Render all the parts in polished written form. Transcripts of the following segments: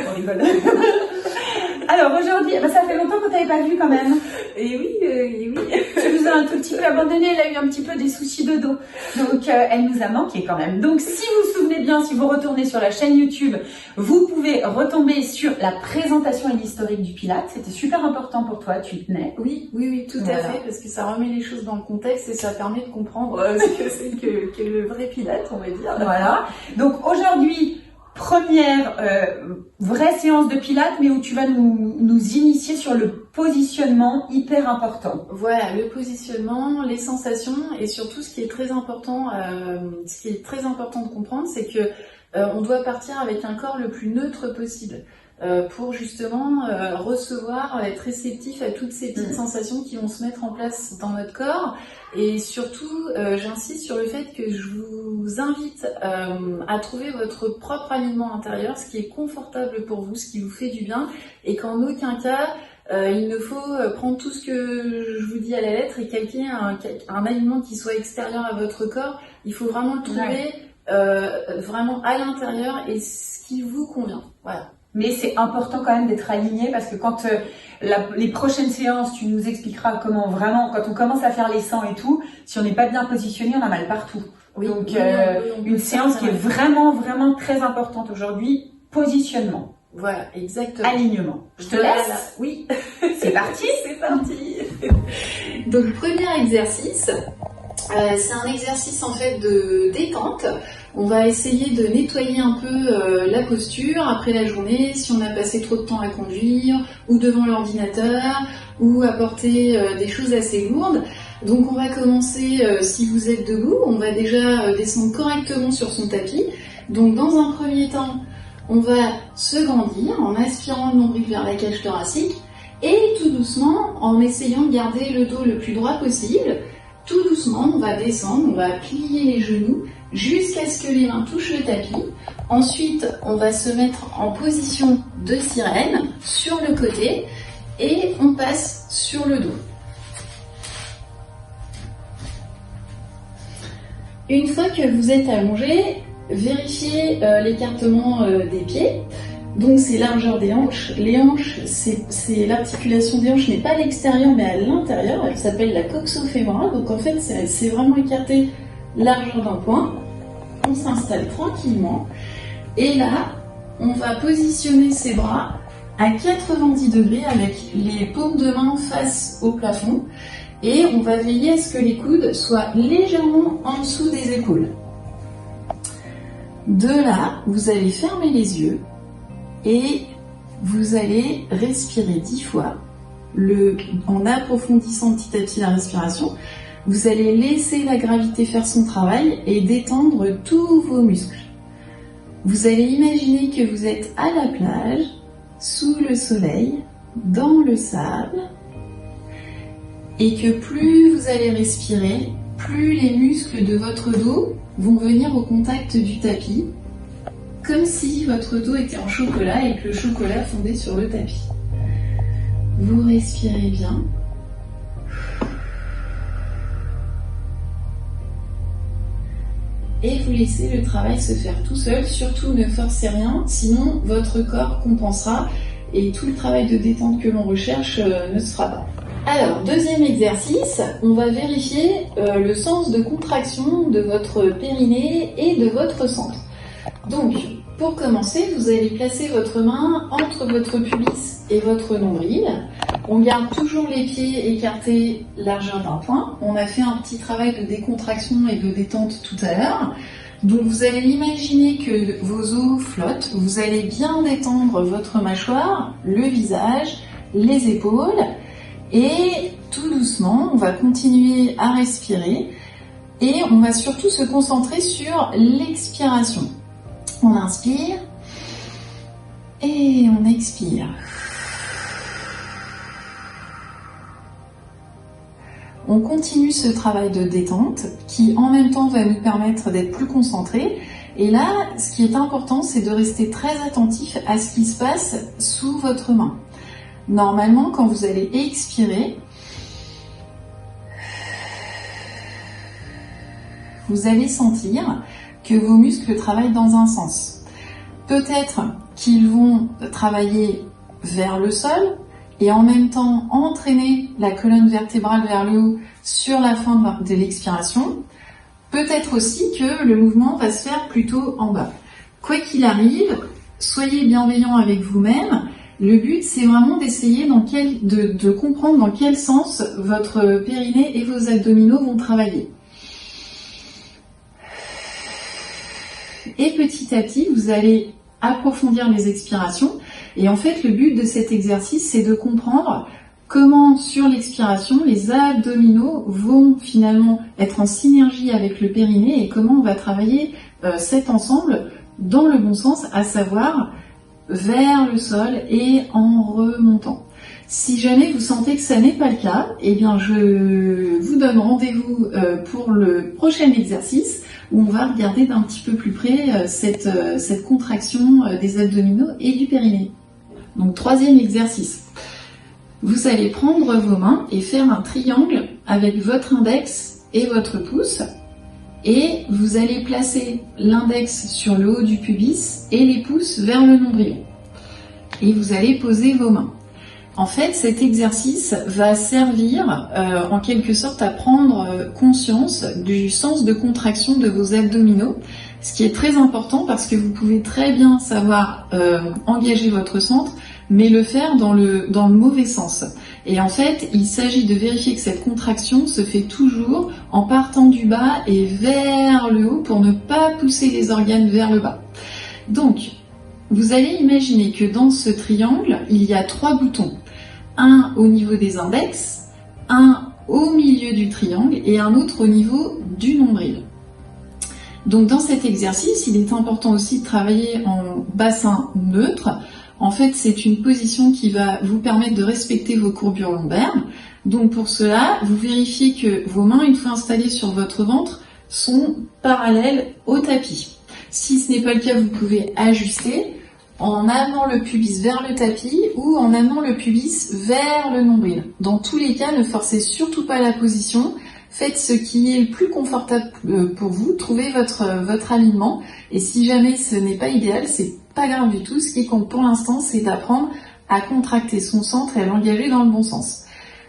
On rigole. Alors aujourd'hui, ça fait longtemps qu'on t'avait pas vu quand même. Et oui. Tu nous as un tout petit peu abandonné, elle a eu un petit peu des soucis de dos. Donc elle nous a manqué quand même. Donc si vous vous souvenez bien, si vous retournez sur la chaîne YouTube, vous pouvez retomber sur la présentation et l'historique du Pilates. C'était super important pour toi, tu y tenais. Oui, tout à fait, parce que ça remet les choses dans le contexte et ça permet de comprendre ce que c'est que le vrai Pilates, on va dire. Voilà. Donc aujourd'hui, première vraie séance de Pilates, mais où tu vas nous initier sur le positionnement hyper important. Voilà, le positionnement, les sensations et surtout ce qui est très important, de comprendre, c'est que on doit partir avec un corps le plus neutre possible. Pour justement recevoir, être réceptif à toutes ces petites sensations qui vont se mettre en place dans notre corps. Et surtout, j'insiste sur le fait que je vous invite à trouver votre propre alignement intérieur, ce qui est confortable pour vous, ce qui vous fait du bien, et qu'en aucun cas, il ne faut prendre tout ce que je vous dis à la lettre et calquer un alignement qui soit extérieur à votre corps. Il faut vraiment le trouver vraiment à l'intérieur et ce qui vous convient. Voilà. Mais c'est important quand même d'être aligné parce que quand les prochaines séances, tu nous expliqueras comment vraiment, quand on commence à faire les 100 et tout, si on n'est pas bien positionné, on a mal partout. Oui, donc une séance qui est vraiment très importante aujourd'hui, positionnement. Voilà, exactement. Alignement. Je te laisse. Oui. C'est parti. C'est parti. Donc premier exercice, c'est un exercice en fait de détente. On va essayer de nettoyer un peu la posture après la journée, si on a passé trop de temps à conduire, ou devant l'ordinateur, ou à porter des choses assez lourdes. Donc on va commencer, si vous êtes debout, on va déjà descendre correctement sur son tapis. Donc dans un premier temps, on va se grandir en aspirant le nombril vers la cage thoracique, et tout doucement, en essayant de garder le dos le plus droit possible, tout doucement, on va descendre, on va plier les genoux, jusqu'à ce que les mains touchent le tapis. Ensuite, on va se mettre en position de sirène sur le côté et on passe sur le dos. Une fois que vous êtes allongé, vérifiez l'écartement des pieds. Donc c'est largeur des hanches. Les hanches, c'est l'articulation des hanches n'est pas à l'extérieur mais à l'intérieur. Elle s'appelle la coxo-fémorale. Donc en fait, c'est vraiment écarté largeur d'un point. On s'installe tranquillement et là on va positionner ses bras à 90 degrés avec les paumes de main face au plafond et on va veiller à ce que les coudes soient légèrement en dessous des épaules. De là, vous allez fermer les yeux et vous allez respirer 10 fois en approfondissant petit à petit la respiration. Vous allez laisser la gravité faire son travail et détendre tous vos muscles. Vous allez imaginer que vous êtes à la plage, sous le soleil, dans le sable, et que plus vous allez respirer, plus les muscles de votre dos vont venir au contact du tapis, comme si votre dos était en chocolat et que le chocolat fondait sur le tapis. Vous respirez bien. Et vous laissez le travail se faire tout seul, surtout ne forcez rien, sinon votre corps compensera et tout le travail de détente que l'on recherche ne se fera pas. Alors, deuxième exercice, on va vérifier le sens de contraction de votre périnée et de votre centre. Donc, pour commencer, vous allez placer votre main entre votre pubis et votre nombril. On garde toujours les pieds écartés largeur d'un point. On a fait un petit travail de décontraction et de détente tout à l'heure. Donc vous allez imaginer que vos os flottent. Vous allez bien détendre votre mâchoire, le visage, les épaules. Et tout doucement, on va continuer à respirer. Et on va surtout se concentrer sur l'expiration. On inspire et on expire. On continue ce travail de détente qui en même temps va nous permettre d'être plus concentrés. Et là, ce qui est important, c'est de rester très attentif à ce qui se passe sous votre main. Normalement, quand vous allez expirer, vous allez sentir que vos muscles travaillent dans un sens. Peut-être qu'ils vont travailler vers le sol et en même temps entraîner la colonne vertébrale vers le haut sur la fin de l'expiration. Peut-être aussi que le mouvement va se faire plutôt en bas. Quoi qu'il arrive, soyez bienveillant avec vous-même. Le but, c'est vraiment d'essayer de comprendre dans quel sens votre périnée et vos abdominaux vont travailler. Et petit à petit, vous allez approfondir les expirations. Et en fait, le but de cet exercice, c'est de comprendre comment, sur l'expiration, les abdominaux vont finalement être en synergie avec le périnée et comment on va travailler cet ensemble dans le bon sens, à savoir vers le sol et en remontant. Si jamais vous sentez que ça n'est pas le cas, eh bien je vous donne rendez-vous pour le prochain exercice où on va regarder d'un petit peu plus près cette contraction des abdominaux et du périnée. Donc troisième exercice. Vous allez prendre vos mains et faire un triangle avec votre index et votre pouce. Et vous allez placer l'index sur le haut du pubis et les pouces vers le nombril. Et vous allez poser vos mains. En fait, cet exercice va servir en quelque sorte à prendre conscience du sens de contraction de vos abdominaux, ce qui est très important parce que vous pouvez très bien savoir engager votre centre, mais le faire dans le mauvais sens. Et en fait, il s'agit de vérifier que cette contraction se fait toujours en partant du bas et vers le haut pour ne pas pousser les organes vers le bas. Donc, vous allez imaginer que dans ce triangle, il y a 3 boutons. Un au niveau des index, un au milieu du triangle et un autre au niveau du nombril. Donc dans cet exercice, il est important aussi de travailler en bassin neutre. En fait, c'est une position qui va vous permettre de respecter vos courbures lombaires. Donc pour cela, vous vérifiez que vos mains, une fois installées sur votre ventre, sont parallèles au tapis. Si ce n'est pas le cas, vous pouvez ajuster en amenant le pubis vers le tapis ou en amenant le pubis vers le nombril. Dans tous les cas, ne forcez surtout pas la position. Faites ce qui est le plus confortable pour vous. Trouvez votre alignement. Et si jamais ce n'est pas idéal, c'est pas grave du tout. Ce qui compte pour l'instant, c'est d'apprendre à contracter son centre et à l'engager dans le bon sens.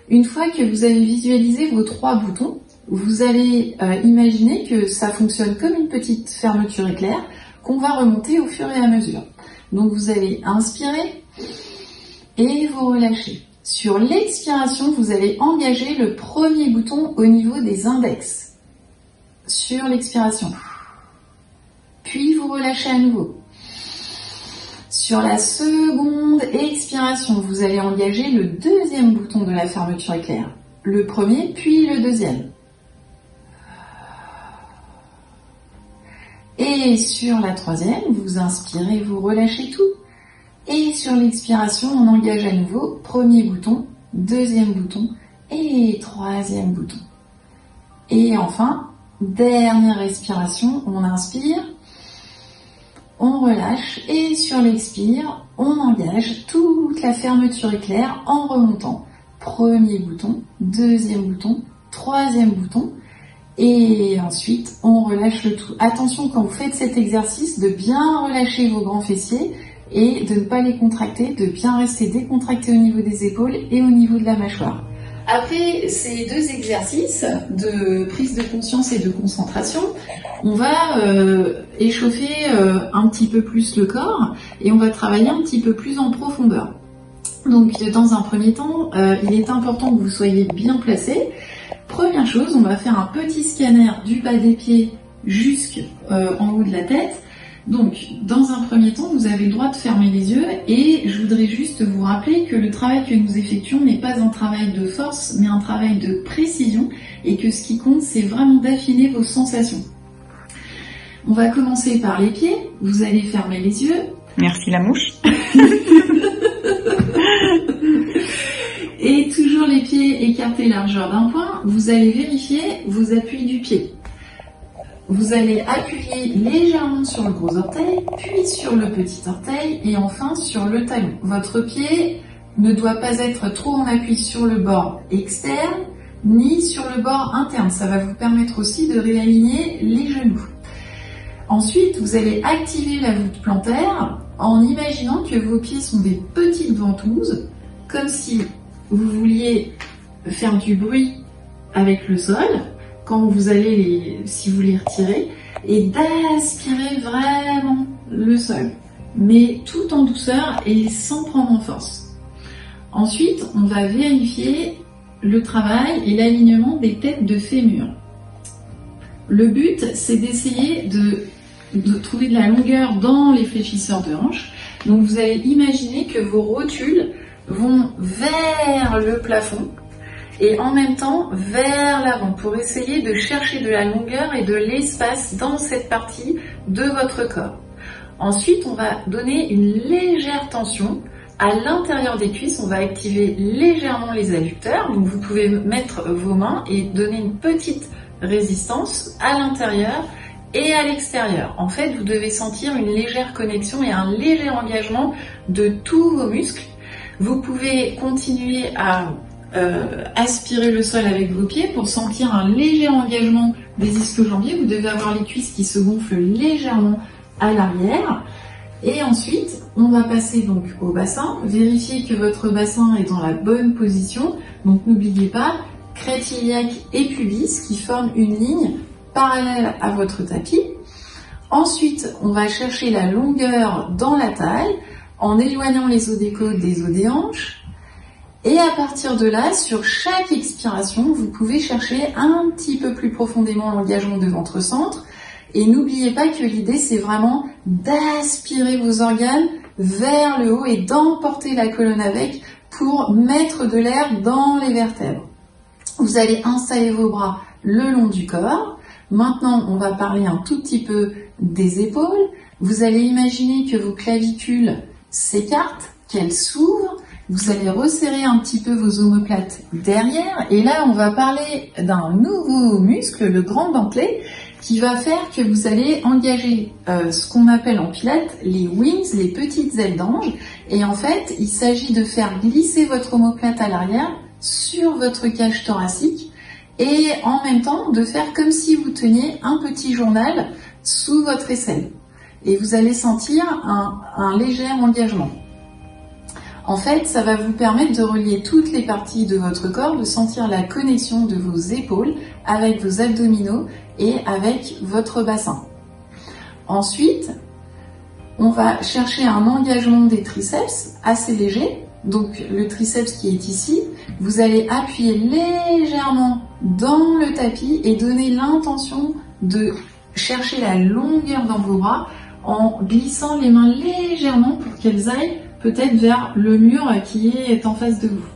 Une fois que vous avez visualisé vos 3 boutons, vous allez imaginer que ça fonctionne comme une petite fermeture éclair qu'on va remonter au fur et à mesure. Donc vous allez inspirer et vous relâcher. Sur l'expiration, vous allez engager le premier bouton au niveau des index. Sur l'expiration. Puis vous relâchez à nouveau. Sur la seconde expiration, vous allez engager le deuxième bouton de la fermeture éclair. Le premier, puis le deuxième. Et sur la troisième, vous inspirez, vous relâchez tout. Et sur l'expiration, on engage à nouveau premier bouton, deuxième bouton et troisième bouton. Et enfin, dernière respiration, on inspire, on relâche et sur l'expire, on engage toute la fermeture éclair en remontant. Premier bouton, deuxième bouton, troisième bouton. Et ensuite, on relâche le tout. Attention quand vous faites cet exercice de bien relâcher vos grands fessiers et de ne pas les contracter, de bien rester décontracté au niveau des épaules et au niveau de la mâchoire. Après ces 2 exercices de prise de conscience et de concentration, on va échauffer un petit peu plus le corps et on va travailler un petit peu plus en profondeur. Donc dans un premier temps, il est important que vous soyez bien placé. Première chose, on va faire un petit scanner du bas des pieds jusqu'en haut de la tête. Donc, dans un premier temps, vous avez le droit de fermer les yeux et je voudrais juste vous rappeler que le travail que nous effectuons n'est pas un travail de force, mais un travail de précision et que ce qui compte, c'est vraiment d'affiner vos sensations. On va commencer par les pieds. Vous allez fermer les yeux. Merci la mouche. Et toujours les pieds écartés largeur d'un point, vous allez vérifier vos appuis du pied. Vous allez appuyer légèrement sur le gros orteil, puis sur le petit orteil et enfin sur le talon. Votre pied ne doit pas être trop en appui sur le bord externe ni sur le bord interne. Ça va vous permettre aussi de réaligner les genoux. Ensuite, vous allez activer la voûte plantaire en imaginant que vos pieds sont des petites ventouses, comme si vous vouliez faire du bruit avec le sol, quand vous allez si vous les retirez, et d'aspirer vraiment le sol, mais tout en douceur et sans prendre en force. Ensuite, on va vérifier le travail et l'alignement des têtes de fémur. Le but, c'est d'essayer de trouver de la longueur dans les fléchisseurs de hanches. Donc vous allez imaginer que vos rotules vont vers le plafond et en même temps vers l'avant pour essayer de chercher de la longueur et de l'espace dans cette partie de votre corps. Ensuite, on va donner une légère tension à l'intérieur des cuisses. On va activer légèrement les adducteurs. Donc vous pouvez mettre vos mains et donner une petite résistance à l'intérieur et à l'extérieur. En fait, vous devez sentir une légère connexion et un léger engagement de tous vos muscles. Vous pouvez continuer à aspirer le sol avec vos pieds pour sentir un léger engagement des ischio-jambiers. Vous devez avoir les cuisses qui se gonflent légèrement à l'arrière. Et ensuite, on va passer donc au bassin. Vérifiez que votre bassin est dans la bonne position. Donc n'oubliez pas, crête iliaque et pubis qui forment une ligne parallèle à votre tapis. Ensuite, on va chercher la longueur dans la taille en éloignant les os des côtes des os des hanches. Et à partir de là, sur chaque expiration, vous pouvez chercher un petit peu plus profondément l'engagement de votre centre. Et n'oubliez pas que l'idée, c'est vraiment d'aspirer vos organes vers le haut et d'emporter la colonne avec pour mettre de l'air dans les vertèbres. Vous allez installer vos bras le long du corps. Maintenant, on va parler un tout petit peu des épaules. Vous allez imaginer que vos clavicules s'écartent, qu'elles s'ouvrent. Vous allez resserrer un petit peu vos omoplates derrière. Et là, on va parler d'un nouveau muscle, le grand dentelé, qui va faire que vous allez engager ce qu'on appelle en pilates les wings, les petites ailes d'ange. Et en fait, il s'agit de faire glisser votre omoplate à l'arrière sur votre cage thoracique et en même temps de faire comme si vous teniez un petit journal sous votre aisselle. Et vous allez sentir un léger engagement. En fait, ça va vous permettre de relier toutes les parties de votre corps, de sentir la connexion de vos épaules avec vos abdominaux et avec votre bassin. Ensuite, on va chercher un engagement des triceps assez léger. Donc le triceps qui est ici, vous allez appuyer légèrement dans le tapis et donner l'intention de chercher la longueur dans vos bras en glissant les mains légèrement pour qu'elles aillent peut-être vers le mur qui est en face de vous.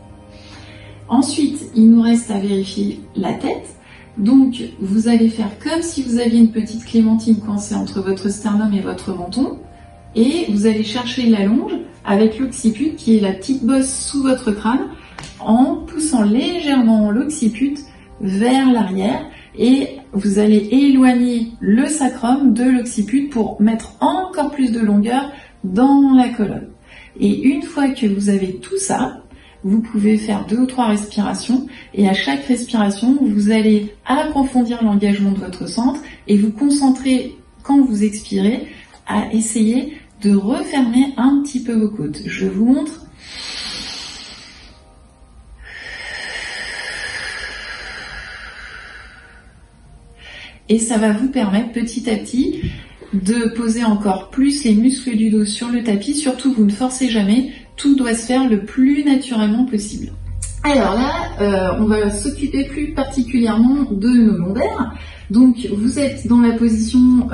Ensuite, il nous reste à vérifier la tête. Donc, vous allez faire comme si vous aviez une petite clémentine coincée entre votre sternum et votre menton. Et vous allez chercher la longe avec l'occiput qui est la petite bosse sous votre crâne en poussant légèrement l'occiput vers l'arrière. Et vous allez éloigner le sacrum de l'occiput pour mettre encore plus de longueur dans la colonne. Et une fois que vous avez tout ça, vous pouvez faire 2 ou 3 respirations et à chaque respiration, vous allez approfondir l'engagement de votre centre et vous concentrer quand vous expirez à essayer de refermer un petit peu vos côtes. Je vous montre. Et ça va vous permettre petit à petit de poser encore plus les muscles du dos sur le tapis. Surtout, vous ne forcez jamais. Tout doit se faire le plus naturellement possible. Alors là, on va s'occuper plus particulièrement de nos lombaires. Donc, vous êtes dans la position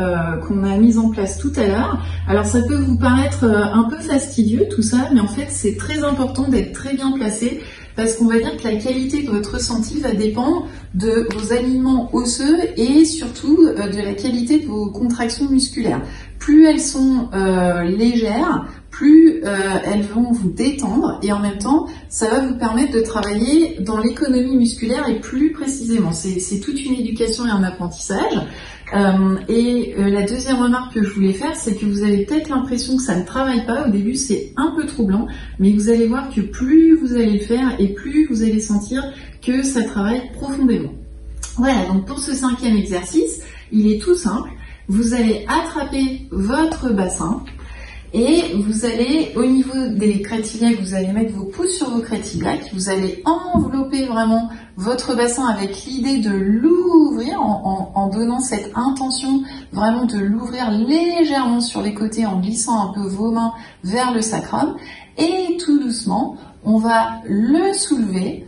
qu'on a mise en place tout à l'heure. Alors, ça peut vous paraître un peu fastidieux tout ça, mais en fait, c'est très important d'être très bien placé parce qu'on va dire que la qualité de votre ressenti va dépendre de vos alignements osseux et surtout de la qualité de vos contractions musculaires. Plus elles sont légères, plus elles vont vous détendre et en même temps, ça va vous permettre de travailler dans l'économie musculaire et plus précisément. C'est toute une éducation et un apprentissage. La deuxième remarque que je voulais faire, c'est que vous avez peut-être l'impression que ça ne travaille pas. Au début, c'est un peu troublant, mais vous allez voir que plus vous allez le faire et plus vous allez sentir que ça travaille profondément. Voilà, donc pour ce 5e exercice, il est tout simple. Vous allez attraper votre bassin Et vous allez, au niveau des crêtes iliaques, vous allez mettre vos pouces sur vos crêtes iliaques. Vous allez envelopper vraiment votre bassin avec l'idée de l'ouvrir en donnant cette intention vraiment de l'ouvrir légèrement sur les côtés en glissant un peu vos mains vers le sacrum. Et tout doucement, on va le soulever.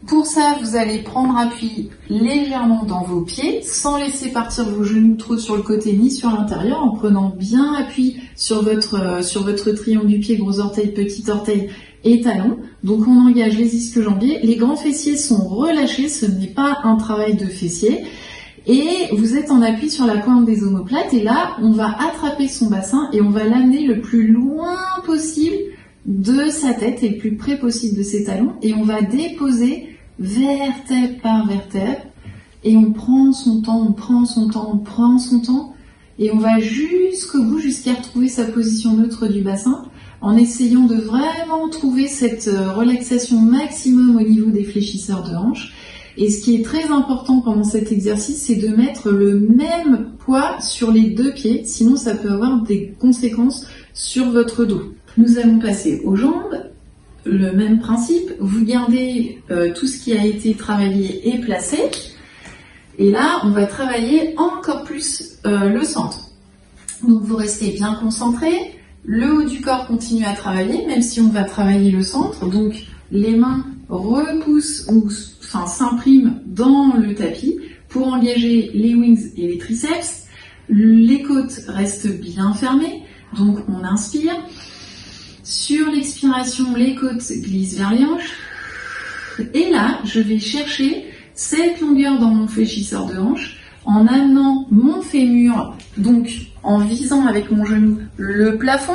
Pour ça, vous allez prendre appui légèrement dans vos pieds, sans laisser partir vos genoux trop sur le côté ni sur l'intérieur, en prenant bien appui sur votre triangle du pied, gros orteil, petit orteil et talon. Donc on engage les ischio-jambiers. Les grands fessiers sont relâchés, ce n'est pas un travail de fessier. Et vous êtes en appui sur la pointe des omoplates. Et là, on va attraper son bassin et on va l'amener le plus loin possible de sa tête et le plus près possible de ses talons. Et on va déposer vertèbre par vertèbre, et on prend son temps, on prend son temps, on prend son temps, et on va jusqu'au bout, jusqu'à retrouver sa position neutre du bassin, en essayant de vraiment trouver cette relaxation maximum au niveau des fléchisseurs de hanches. Et ce qui est très important pendant cet exercice, c'est de mettre le même poids sur les deux pieds, sinon ça peut avoir des conséquences sur votre dos. Nous allons passer aux jambes. Le même principe, vous gardez tout ce qui a été travaillé et placé. Et là, on va travailler encore plus le centre. Donc vous restez bien concentré. Le haut du corps continue à travailler, même si on va travailler le centre. Donc les mains repoussent ou s'impriment dans le tapis pour engager les wings et les triceps. Les côtes restent bien fermées. Donc on inspire. Sur l'expiration, les côtes glissent vers les hanches. Et là, je vais chercher cette longueur dans mon fléchisseur de hanche en amenant mon fémur, donc en visant avec mon genou le plafond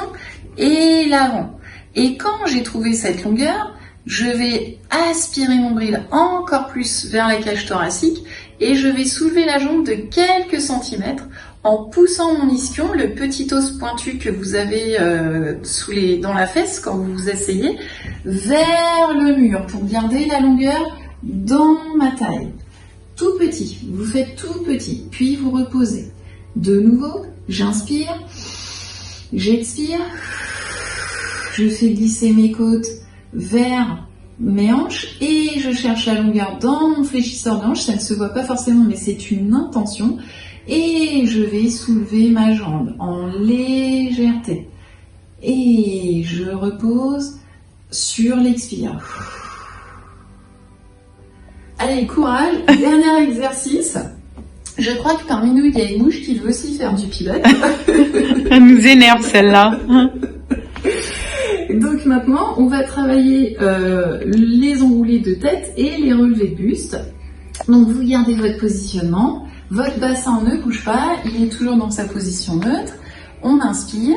et l'avant. Et quand j'ai trouvé cette longueur, je vais aspirer mon nombril encore plus vers la cage thoracique et je vais soulever la jambe de quelques centimètres en poussant mon ischion, le petit os pointu que vous avez dans la fesse quand vous vous asseyez, vers le mur pour garder la longueur dans ma taille. Tout petit, vous faites tout petit, puis vous reposez. De nouveau, j'inspire, j'expire, je fais glisser mes côtes vers mes hanches et je cherche la longueur dans mon fléchisseur de hanche. Ça ne se voit pas forcément, mais c'est une intention. Et je vais soulever ma jambe en légèreté. Et je repose sur l'expire. Allez, courage. Dernier exercice. Je crois que parmi nous, il y a une mouche qui veut aussi faire du pilote. Elle nous énerve celle-là. Donc maintenant, on va travailler les enroulés de tête et les relevés de buste. Donc vous gardez votre positionnement. Votre bassin ne bouge pas, il est toujours dans sa position neutre. On inspire,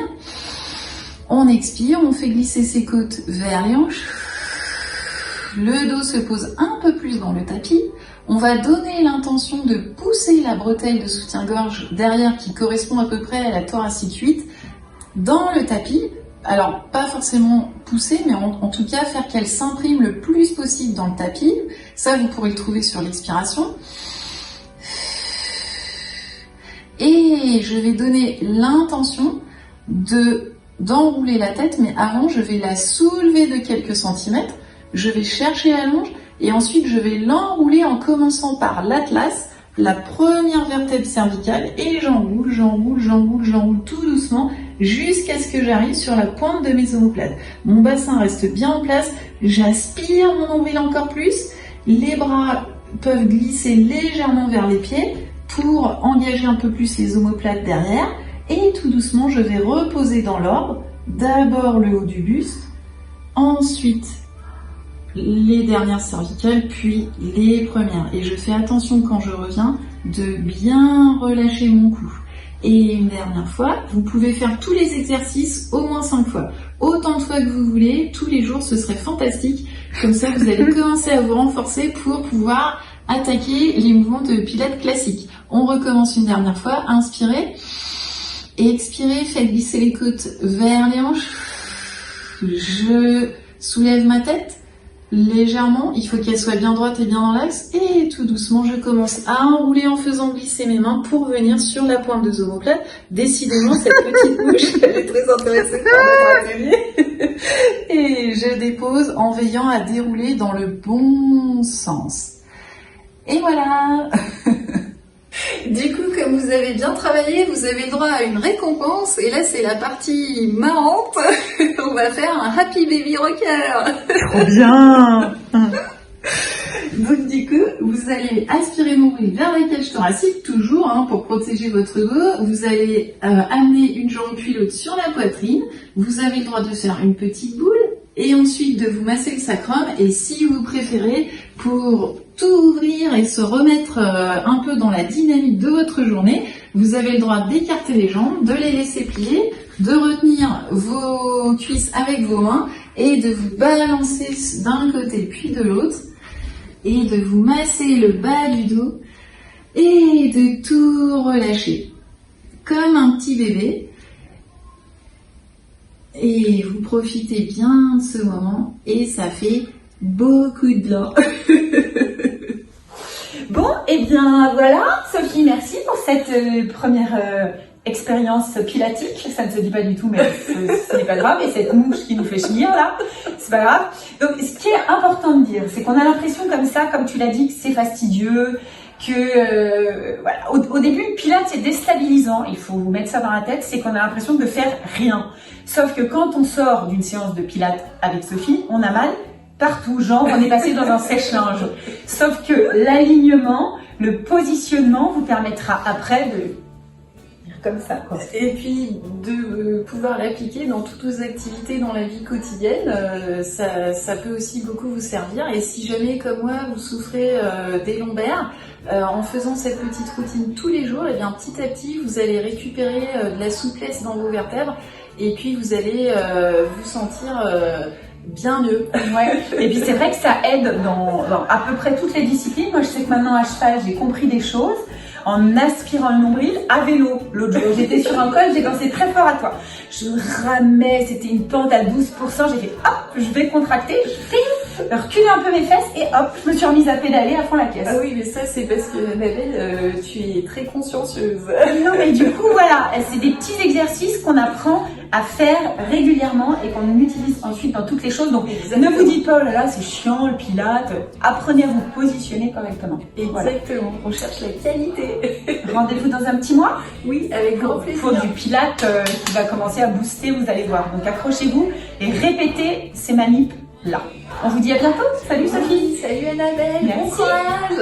on expire, on fait glisser ses côtes vers les hanches. Le dos se pose un peu plus dans le tapis. On va donner l'intention de pousser la bretelle de soutien-gorge derrière qui correspond à peu près à la thoracique 8 dans le tapis. Alors, pas forcément pousser, mais en tout cas faire qu'elle s'imprime le plus possible dans le tapis. Ça, vous pourrez le trouver sur l'expiration. Et je vais donner l'intention d'enrouler la tête, mais avant, je vais la soulever de quelques centimètres. Je vais chercher la longe et ensuite, je vais l'enrouler en commençant par l'atlas, la première vertèbre cervicale, et j'enroule tout doucement jusqu'à ce que j'arrive sur la pointe de mes omoplates. Mon bassin reste bien en place, j'aspire mon nombril encore plus, les bras peuvent glisser légèrement vers les pieds pour engager un peu plus les omoplates derrière, et tout doucement je vais reposer dans l'ordre, d'abord le haut du buste, ensuite les dernières cervicales, puis les premières. Et je fais attention quand je reviens de bien relâcher mon cou. Et une dernière fois, vous pouvez faire tous les exercices au moins 5 fois. Autant de fois que vous voulez, tous les jours, ce serait fantastique. Comme ça, vous allez commencer à vous renforcer pour pouvoir attaquer les mouvements de pilates classiques. On recommence une dernière fois. Inspirez. Expirez, faites glisser les côtes vers les hanches. Je soulève ma tête. légèrement, il faut qu'elle soit bien droite et bien dans l'axe, et tout doucement je commence à enrouler en faisant glisser mes mains pour venir sur la pointe de omoplate. Décidément cette petite mouche, elle est très intéressée par notre atelier. Et je dépose en veillant à dérouler dans le bon sens. Et voilà. Du coup, comme vous avez bien travaillé, vous avez le droit à une récompense. Et là, c'est la partie marrante. On va faire un Happy Baby Rocker. Trop bien. Donc du coup, vous allez aspirer nombril vers la cage thoracique, toujours pour protéger votre dos. Vous allez amener une jambe puis l'autre sur la poitrine. Vous avez le droit de faire une petite boule et ensuite de vous masser le sacrum. Et si vous préférez, pour tout ouvrir et se remettre un peu dans la dynamique de votre journée, vous avez le droit d'écarter les jambes, de les laisser plier, de retenir vos cuisses avec vos mains et de vous balancer d'un côté puis de l'autre et de vous masser le bas du dos et de tout relâcher comme un petit bébé. Et vous profitez bien de ce moment et ça fait beaucoup de bien. Bon, et bien voilà, Sophie, merci pour cette première expérience pilatique. Ça ne se dit pas du tout, mais ce n'est pas grave. Et cette mouche qui nous fait chenir là, c'est pas grave. Donc, ce qui est important de dire, c'est qu'on a l'impression comme ça, comme tu l'as dit, que c'est fastidieux, que voilà. Au début, le pilate c'est déstabilisant. Il faut vous mettre ça dans la tête, c'est qu'on a l'impression de faire rien. Sauf que quand on sort d'une séance de pilate avec Sophie, on a mal partout, genre on est passé dans un sèche-linge. Sauf que l'alignement, le positionnement vous permettra après de dire comme ça, quoi. Et puis de pouvoir l'appliquer dans toutes vos activités dans la vie quotidienne, ça peut aussi beaucoup vous servir. Et si jamais, comme moi, vous souffrez des lombaires, en faisant cette petite routine tous les jours, et bien petit à petit, vous allez récupérer de la souplesse dans vos vertèbres et puis vous allez vous sentir bien mieux. Ouais. Et puis c'est vrai que ça aide dans à peu près toutes les disciplines. Moi je sais que maintenant à cheval j'ai compris des choses en aspirant le nombril à vélo. L'autre jour j'étais sur un col, j'ai dansé très fort à toi. Je ramais, c'était une pente à 12%, j'ai fait hop, je vais contracter, reculer un peu mes fesses et hop, je me suis remise à pédaler à fond la caisse. Ah oui, mais ça c'est parce que Annabelle, tu es très consciencieuse. Non mais du coup voilà, c'est des petits exercices qu'on apprend à faire régulièrement et qu'on utilise ensuite dans toutes les choses. Donc exactement. Ne vous dites pas oh là là c'est chiant le pilate, apprenez à vous positionner correctement. Exactement, voilà. On cherche la qualité. Rendez-vous dans un petit mois. Oui, avec grand plaisir. Pour du pilate qui va commencer à booster, vous allez voir. Donc accrochez-vous et répétez ces manips là. On vous dit à bientôt. Salut Sophie. Salut Annabelle. Merci. Bon courage.